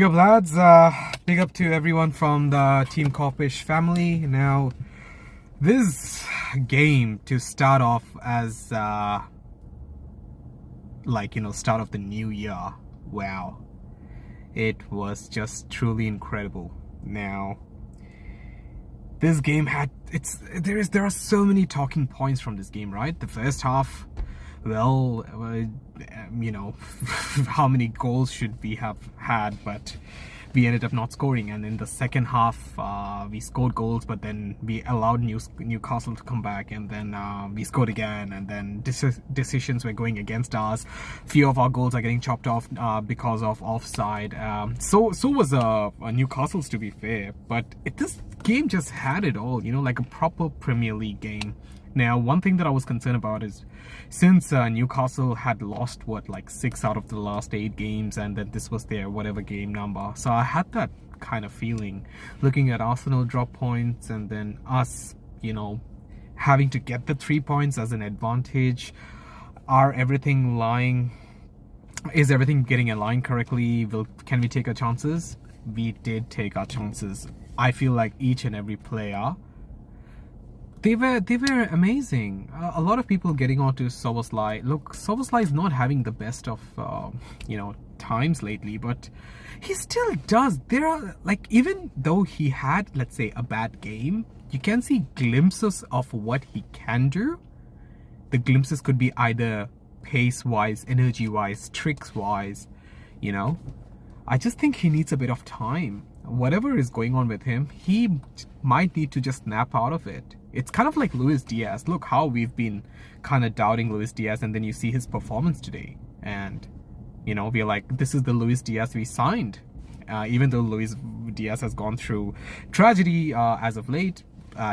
Big up, lads. Big up to everyone from the Team Kopish family. Now, this game to start off as start of the new year. Wow, it was just truly incredible. Now, this game there are so many talking points from this game, right? The first half, well, how many goals should we have had, but we ended up not scoring. And in the second half, we scored goals, but then we allowed Newcastle to come back, and then we scored again, and then decisions were going against us. Few of our goals are getting chopped off because of offside. So was Newcastle's, to be fair, but this game just had it all, like a proper Premier League game. Now, one thing that I was concerned about is, since Newcastle had lost, 6 out of the last 8 games, and then this was their whatever game number. So I had that kind of feeling, looking at Arsenal drop points, and then us, having to get the 3 points as an advantage. Is everything getting aligned correctly? Can we take our chances? We did take our chances. I feel like each and every player, They were amazing. A lot of people getting onto Szoboszlai. Look, Szoboszlai is not having the best of times lately, but he still does. There are, even though he had, let's say, a bad game, you can see glimpses of what he can do. The glimpses could be either pace-wise, energy-wise, tricks-wise. I just think he needs a bit of time. Whatever is going on with him, he might need to just snap out of it. It's kind of like Luis Diaz. Look how we've been kind of doubting Luis Diaz, and then you see his performance today, and we're like, this is the Luis Diaz we signed. Even though Luis Diaz has gone through tragedy as of late,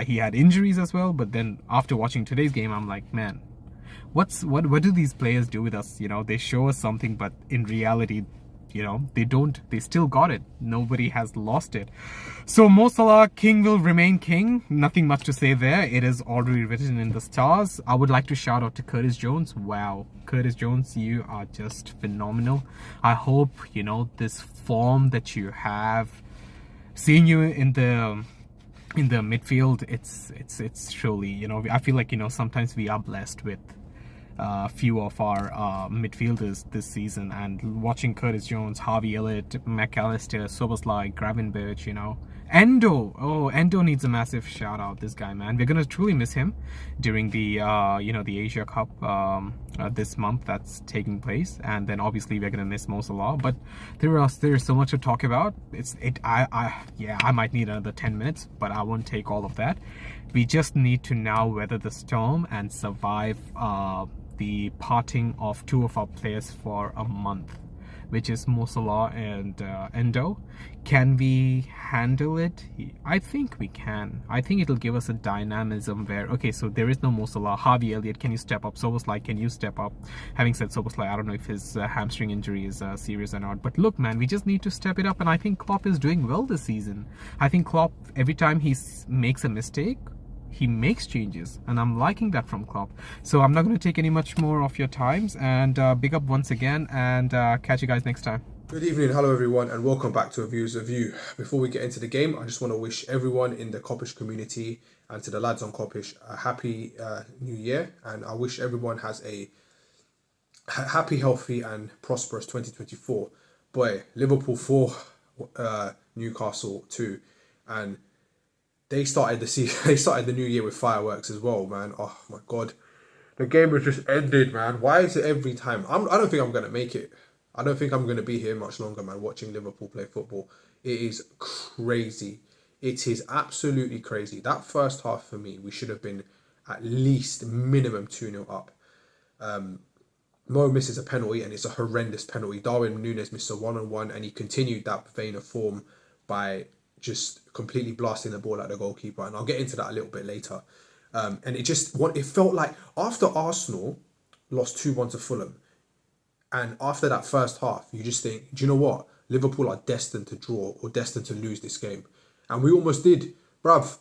he had injuries as well. But then after watching today's game, I'm like, man, what do these players do with us? They show us something, but in reality, they don't. They still got it. Nobody has lost it. So Mo Salah, king will remain king. Nothing much to say there. It is already written in the stars. I would like to shout out to Curtis Jones. Wow, Curtis Jones, you are just phenomenal. I hope this form that you have, seeing you in the midfield, it's truly, I feel like sometimes we are blessed with few of our midfielders this season, and watching Curtis Jones, Harvey Elliott, McAllister, Szoboszlai, Gravenberch, Endo needs a massive shout out. This guy, man, we're gonna truly miss him during the the Asia Cup this month that's taking place, and then obviously we're gonna miss Mo Salah. But there's so much to talk about. I might need another 10 minutes, but I won't take all of that. We just need to now weather the storm and survive the parting of 2 of our players for a month, which is Mo Salah and Endo. Can we handle it? I think we can. I think it'll give us a dynamism where, okay, so there is no Mo Salah. Harvey Elliott, can you step up? Szoboszlai, can you step up? Having said Szoboszlai, I don't know if his hamstring injury is serious or not. But look, man, we just need to step it up. And I think Klopp is doing well this season. I think Klopp, every time he makes a mistake, he makes changes, and I'm liking that from Klopp. So I'm not going to take any much more of your times, and big up once again, and catch you guys next time. Good evening, hello everyone, and welcome back to A View's Review. Before we get into the game, I just want to wish everyone in the Kopish community and to the lads on Kopish a happy new year, and I wish everyone has a happy, healthy and prosperous 2024. Boy, Liverpool 4, Newcastle 2, and they started the new year with fireworks as well, man. Oh my god, the game has just ended, man. Why is it every time? I don't think I'm gonna make it. I don't think I'm gonna be here much longer, man. Watching Liverpool play football, it is crazy. It is absolutely crazy. That first half for me, we should have been at least minimum 2-0 up. Mo misses a penalty, and it's a horrendous penalty. Darwin Núñez missed a 1-on-1, and he continued that vein of form by just completely blasting the ball at the goalkeeper, and I'll get into that a little bit later. And it felt like after Arsenal lost 2-1 to Fulham, and after that first half, you just think, do you know what? Liverpool are destined to draw or destined to lose this game, and we almost did, bruv.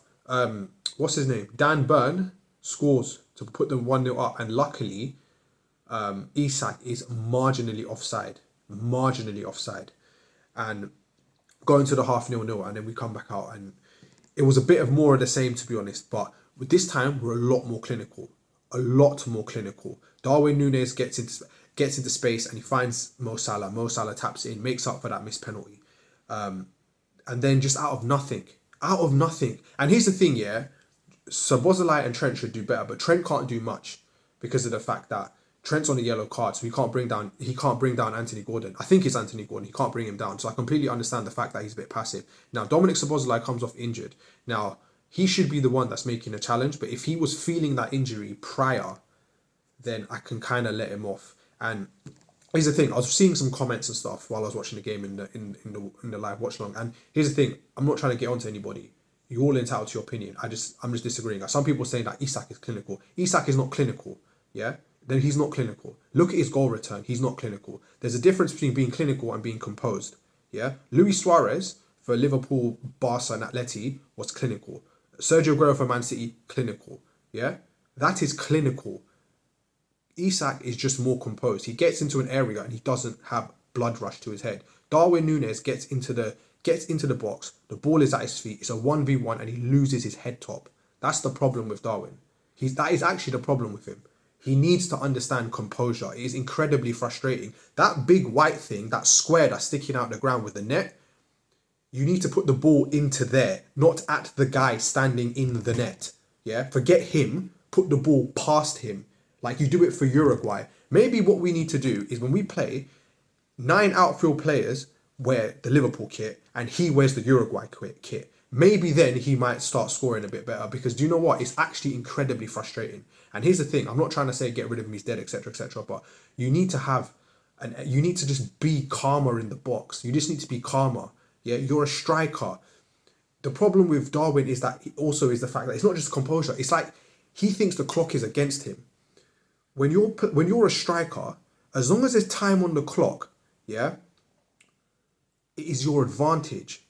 What's his name? Dan Burn scores to put them 1-0 up, and luckily, Isak is marginally offside, and go into the half 0-0, and then we come back out, and it was a bit of more of the same, to be honest. But with this time, we're a lot more clinical, a lot more clinical. Darwin Núñez gets into space and he finds Mo Salah. Mo Salah taps in, makes up for that missed penalty, and then just out of nothing. And here's the thing, yeah. Szoboszlai and Trent should do better, but Trent can't do much because of the fact that Trent's on a yellow card, so he can't bring down Anthony Gordon. I think it's Anthony Gordon. He can't bring him down. So I completely understand the fact that he's a bit passive. Now, Dominic Szoboszlai comes off injured. Now, he should be the one that's making a challenge, but if he was feeling that injury prior, then I can kind of let him off. And here's the thing, I was seeing some comments and stuff while I was watching the game in the live watch along. And here's the thing, I'm not trying to get onto anybody. You're all entitled to your opinion. I'm just disagreeing. Some people are saying that Isak is clinical. Isak is not clinical. Yeah? Then he's not clinical. Look at his goal return. He's not clinical. There's a difference between being clinical and being composed. Yeah? Luis Suarez for Liverpool, Barca and Atleti was clinical. Sergio Aguero for Man City, clinical. Yeah? That is clinical. Isak is just more composed. He gets into an area and he doesn't have blood rush to his head. Darwin Núñez gets into the box. The ball is at his feet. It's a 1v1 and he loses his head top. That's the problem with Darwin. That is actually the problem with him. He needs to understand composure. It is incredibly frustrating. That big white thing, that square that's sticking out the ground with the net, you need to put the ball into there, not at the guy standing in the net. Yeah? Forget him. Put the ball past him. Like you do it for Uruguay. Maybe what we need to do is when we play, 9 outfield players wear the Liverpool kit and he wears the Uruguay kit. Maybe then he might start scoring a bit better, because do you know what? It's actually incredibly frustrating. And here's the thing, I'm not trying to say get rid of him, he's dead, etc., etc., but you need to just be calmer in the box. You just need to be calmer. Yeah, you're a striker. The problem with Darwin is that also is the fact that it's not just composure. It's like he thinks the clock is against him. When you're a striker, as long as there's time on the clock, yeah, it is your advantage.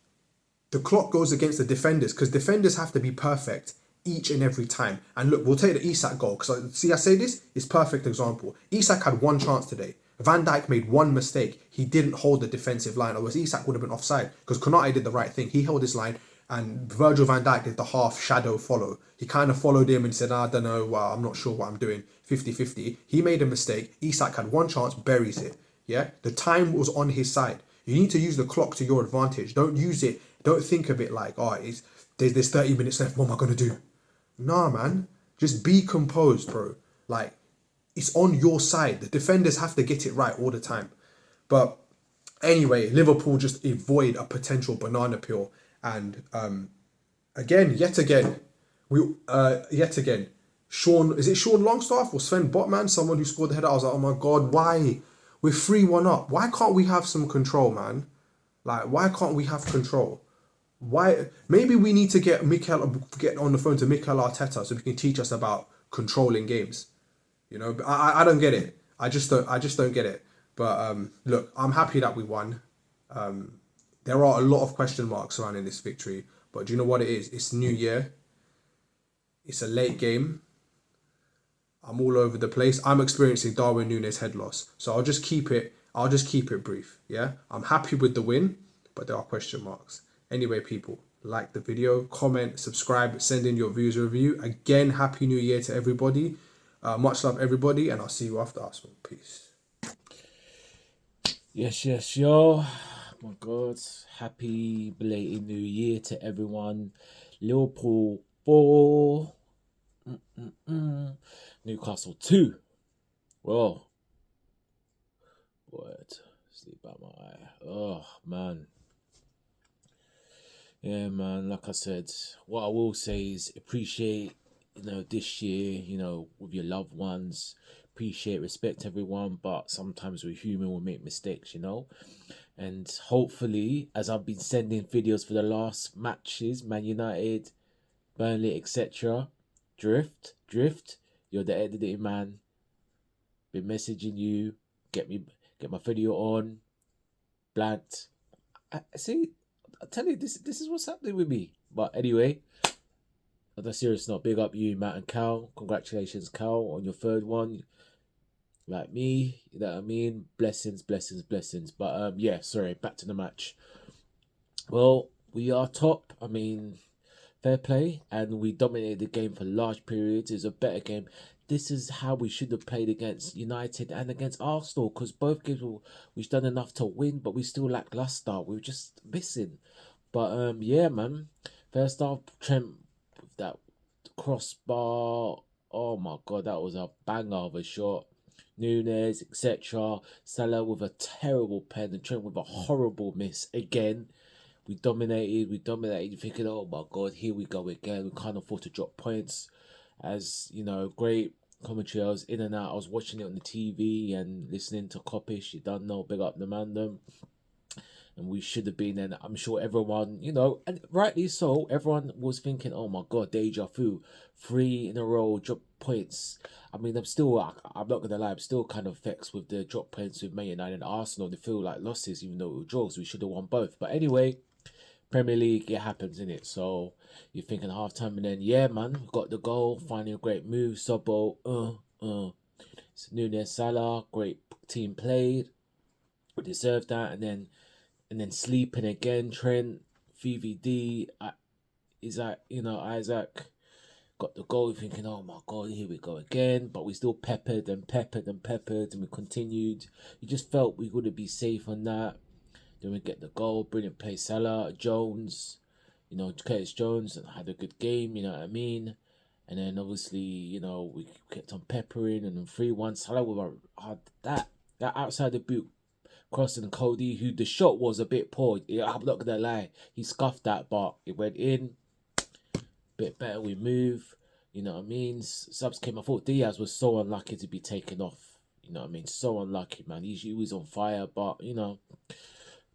The clock goes against the defenders because defenders have to be perfect each and every time. And look, we'll take the Isak goal because I say this is perfect example. Isak had one chance today. Van Dijk made one mistake. He didn't hold the defensive line, otherwise Isak would have been offside because Konate did the right thing. He held his line and Virgil van Dijk did the half shadow follow. He kind of followed him and said, I don't know, well, I'm not sure what I'm doing. 50-50. He made a mistake. Isak had one chance, buries it. Yeah, the time was on his side. You need to use the clock to your advantage. Don't use it. Don't think of it like, oh, there's 30 minutes left. What am I going to do? Nah, man. Just be composed, bro. Like, it's on your side. The defenders have to get it right all the time. But anyway, Liverpool just avoid a potential banana peel. And yet again, is it Sean Longstaff or Sven Botman, someone who scored the header? I was like, oh my God, why? We're 3-1 up. Why can't we have some control, man? Like, why can't we have control? Why? Maybe we need to get on the phone to Mikel Arteta so he can teach us about controlling games. You know, I don't get it. I just don't get it. But look, I'm happy that we won. There are a lot of question marks surrounding this victory. But do you know what it is? It's New Year. It's a late game. I'm all over the place. I'm experiencing Darwin Núñez head loss. So I'll just keep it brief. Yeah. I'm happy with the win, but there are question marks. Anyway, people, like the video, comment, subscribe, send in your views review. Again, Happy New Year to everybody. Much love, everybody, and I'll see you after Arsenal. Peace. Yes, yo. My God. Happy belated New Year to everyone. Liverpool 4. Newcastle 2. Well, what? Sleep out my eye. Oh, man. Yeah, man, like I said, what I will say is appreciate, this year, with your loved ones. Appreciate, respect everyone, but sometimes we're human, we'll make mistakes, And hopefully, as I've been sending videos for the last matches, Man United, Burnley, etc., drift, you're the editing man. Been messaging you, get my video on, blanked. I see. I tell you, this is what's happening with me. But anyway, on a serious note, big up you, Matt and Cal. Congratulations, Cal, on your third one. Like me, you know what I mean? Blessings. But yeah, sorry, back to the match. Well, we are top. I mean, fair play, and we dominated the game for large periods. It's a better game. This is how we should have played against United and against Arsenal, because both games we've done enough to win, but we still lack luster. We were just missing. But yeah, man. First half, Trent with that crossbar. Oh my god, that was a banger of a shot. Nunes, etc. Salah with a terrible pen, and Trent with a horrible miss again. We dominated, thinking, oh my god, here we go again. We can't afford to drop points. As you know, great commentary. I was in and out. I was watching it on the TV and listening to Kopish. You don't know, big up the man them. And we should have been, and I'm sure everyone, and rightly so, everyone was thinking, oh my god, deja vu, 3 in a row, drop points. I mean, I'm not gonna lie, I'm still kind of vexed with the drop points with Man United and Arsenal. They feel like losses, even though it were draws. We should have won both. But anyway, Premier League, it happens, innit? So you're thinking half time, and then yeah, man, we got the goal, finding a great move, Sobo, it's Nunes, Salah, great team played, we deserved that, and then sleeping again, Trent, VVD, Isaac got the goal, thinking, oh my god, here we go again. But we still peppered and peppered and peppered, and we continued. You just felt we would be safe on that. Then we get the goal, brilliant play, Salah, Jones, Curtis Jones had a good game, you know what I mean? And then obviously, we kept on peppering, and then 3-1, Salah with that outside the boot crossing Cody, who the shot was a bit poor. I'm not gonna lie, he scuffed that, but it went in. Bit better, we move. You know what I mean? Subs came. I thought Diaz was so unlucky to be taken off. You know what I mean? So unlucky, man. He was on fire, but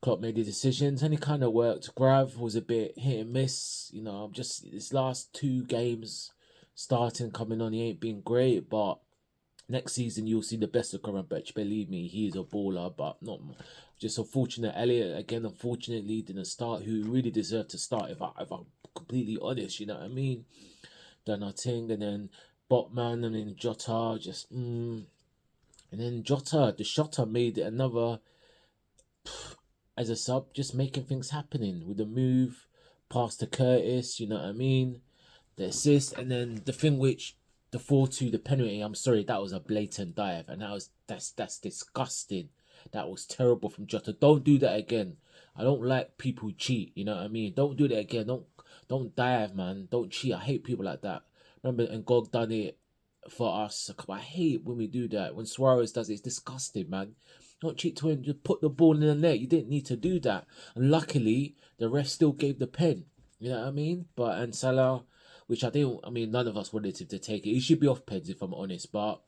Klopp made the decisions, and it kind of worked. Grav was a bit hit and miss. Just his last 2 games starting coming on, he ain't been great, but next season you'll see the best of Kopish. Believe me, he's a baller, but not just unfortunate. Elliot again, unfortunately, didn't start. Who really deserved to start? If I'm completely honest, you know what I mean. Done nothing, and then Botman, and then Jota and then Jota, the shotter made it another as a sub, just making things happening with the move, pass to Curtis. You know what I mean. The assist, and then the thing which the 4-2, the penalty. I'm sorry, that was a blatant dive, and that's disgusting. That was terrible from Jota. Don't do that again. I don't like people who cheat. You know what I mean. Don't do that again. Don't dive, man. Don't cheat. I hate people like that. Remember, and Gog done it for us. I hate when we do that. When Suarez does it, it's disgusting, man. Don't cheat to him. Just put the ball in the net. You didn't need to do that. And luckily, the ref still gave the pen. You know what I mean? And Salah, which none of us wanted him to take it. He should be off pens, if I'm honest. But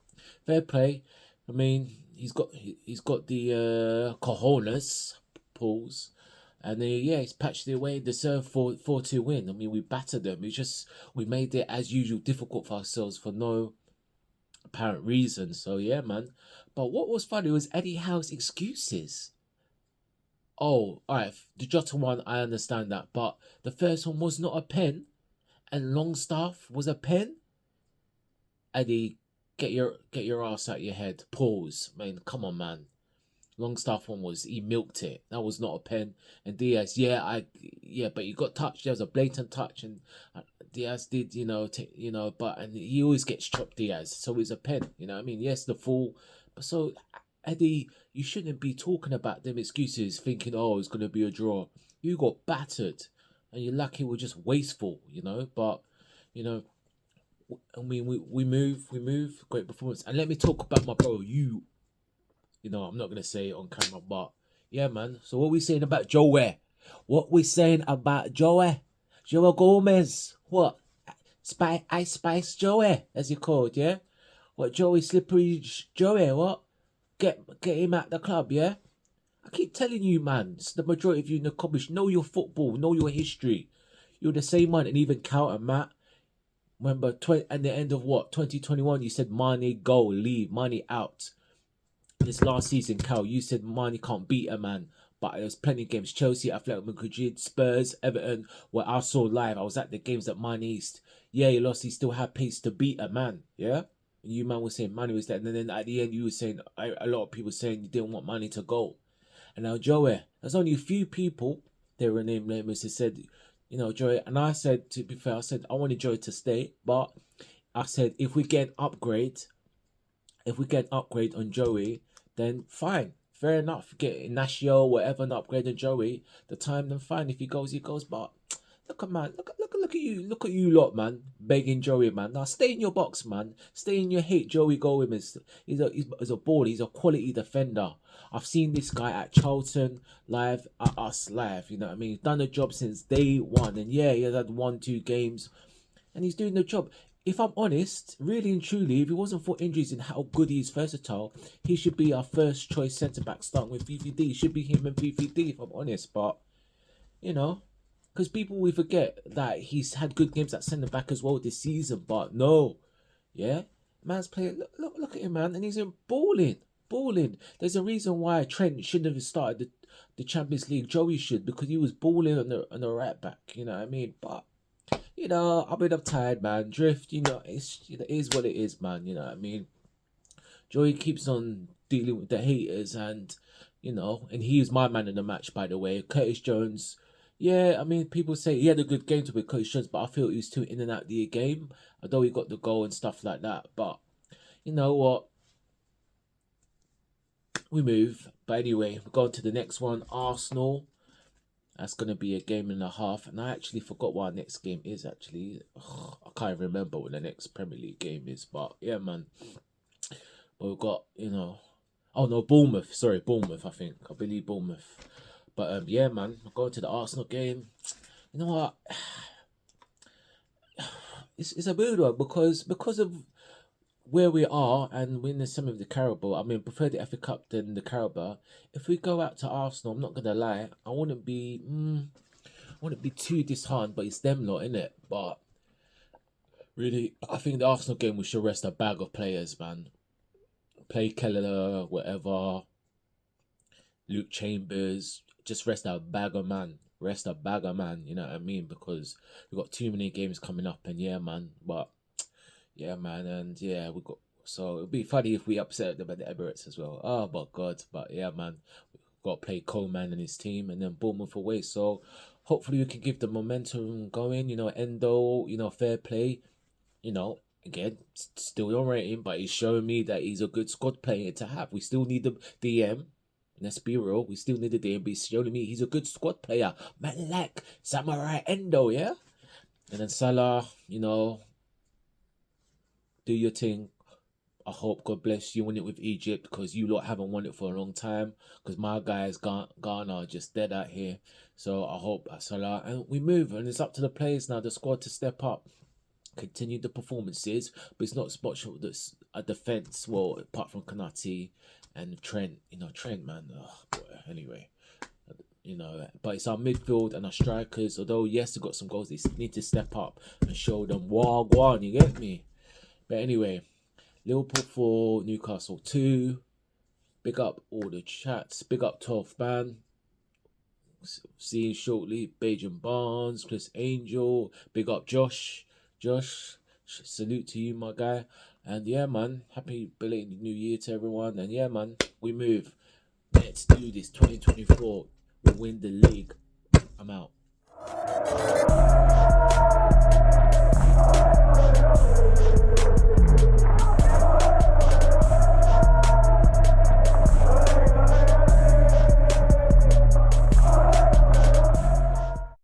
fair play. I mean, he's got the cojones, pulls, and he's patched it away. Deserved 4-2 win. I mean, we battered them. We made it as usual difficult for ourselves for no apparent reason. So yeah, man. But what was funny was Eddie Howe's excuses. Oh, alright, the Jota one, I understand that, but the first one was not a pen, and Longstaff was a pen. Eddie, get your ass out your head. Pause, man. Come on, man. Longstaff one he milked it. That was not a pen. And Diaz, but you got touched. There was a blatant touch, and Diaz did, but he always gets chopped, Diaz. So it's a pen. You know what I mean? Yes, the full. But so Eddie, you shouldn't be talking about them excuses, thinking, oh, it's gonna be a draw. You got battered, and you're lucky we're just wasteful, But I mean, we move, great performance. And let me talk about my bro. I'm not gonna say it on camera, but yeah, man. So what we saying about Joey? What we saying about Joey? Joey Gomez? What? Ice Spice Joey, as you called, yeah? What, Joey Slippery Joey? What? Get him out the club, yeah? I keep telling you, man. It's the majority of you in the Kopish know your football, know your history. You're the same one, and even Counter Matt. Remember, at the end of 2021, you said Mane go, leave, Mane out. This last season, Cal, you said Mane can't beat a man, but there's plenty of games. Chelsea, Athletic Madrid, Spurs, Everton, where I saw live. I was at the games at Mane East. Yeah, he lost. He still had pace to beat a man. Yeah, and you man was saying Mane was there, and then at the end you were saying a lot of people saying you didn't want Mane to go. And now Joey, there's only a few people they were named Amos. He said, Joey, and I said, to be fair, I said I wanted Joey to stay, but I said if we get an upgrade on Joey, then fine, fair enough. Get Ignacio, whatever, an upgrade on Joey, the time, then fine. If he goes, he goes. But look at you lot, man, begging Joey, man. Now stay in your box, man. Stay in your hate Joey going. He's a baller. He's a quality defender. I've seen this guy at Charlton live, at us live. You know what I mean? He's done the job since day one, and yeah, he has had 1-2 games, and he's doing the job. If I'm honest, really and truly, if it wasn't for injuries and how good he is versatile, he should be our first choice centre back starting with VVD. It should be him and VVD, if I'm honest. But because people, we forget that he's had good games at centre back as well this season. But no, yeah, man's playing. Look at him, man, and he's in balling. There's a reason why Trent shouldn't have started the Champions League. Joey should, because he was balling on the right back. You know what I mean? But I'm tired, man. Drift, it is what it is, man. You know what I mean? Joey keeps on dealing with the haters, and and he was my man in the match, by the way. Curtis Jones. Yeah, I mean, people say he had a good game to with Coach Jones, but I feel he was too in and out of the game, although he got the goal and stuff like that. But you know what? We move. But anyway, we're going to the next one. Arsenal. That's going to be a game and a half. And I actually forgot what our next game is, actually. I can't even remember what the next Premier League game is. But yeah, man. But we've got, Oh, no, Bournemouth. Sorry, Bournemouth, I think. I believe Bournemouth. But yeah, man, we're going to the Arsenal game. You know what? It's a weird one because of where we are and we're in the semi of the Carabao. I mean, prefer the FA Cup than the Carabao. If we go out to Arsenal, I'm not gonna lie, I wouldn't be too disheartened. But it's them lot, innit? But really, I think the Arsenal game we should rest a bag of players, man. Play Keller, whatever. Luke Chambers. Just rest a bag of man. You know what I mean? Because we've got too many games coming up, and yeah, man. But yeah, man, and yeah, we got. So it'd be funny if we upset them at the Emirates as well. Oh my God! But yeah, man, we've got to play Coleman and his team, and then Bournemouth away. So hopefully we can give the momentum going. Endo. Fair play. Again, still on rating, but he's showing me that he's a good squad player to have. We still need the DM. Let's be real, we still need the DM, but he's showing me he's a good squad player. Man like Samurai Endo, yeah? And then Salah, do your thing. I hope, God bless you, win it with Egypt, because you lot haven't won it for a long time, because my guys, Ghana, are just dead out here. So I hope Salah, and we move, and it's up to the players now, the squad, to step up. Continue the performances, but it's not as much of this a defense. Well, apart from Kanati and Trent, Trent, man. Boy. Anyway, but it's our midfield and our strikers. Although yes, they got some goals, they need to step up and show them wagwan. You get me? But anyway, Liverpool 4, Newcastle 2. Big up all the chats. Big up 12th man. See you shortly. Bajan Barnes, Chris Angel. Big up Josh, salute to you, my guy. And yeah, man, happy belated New Year to everyone. And yeah, man, we move. Let's do this. 2024, we'll win the league. I'm out.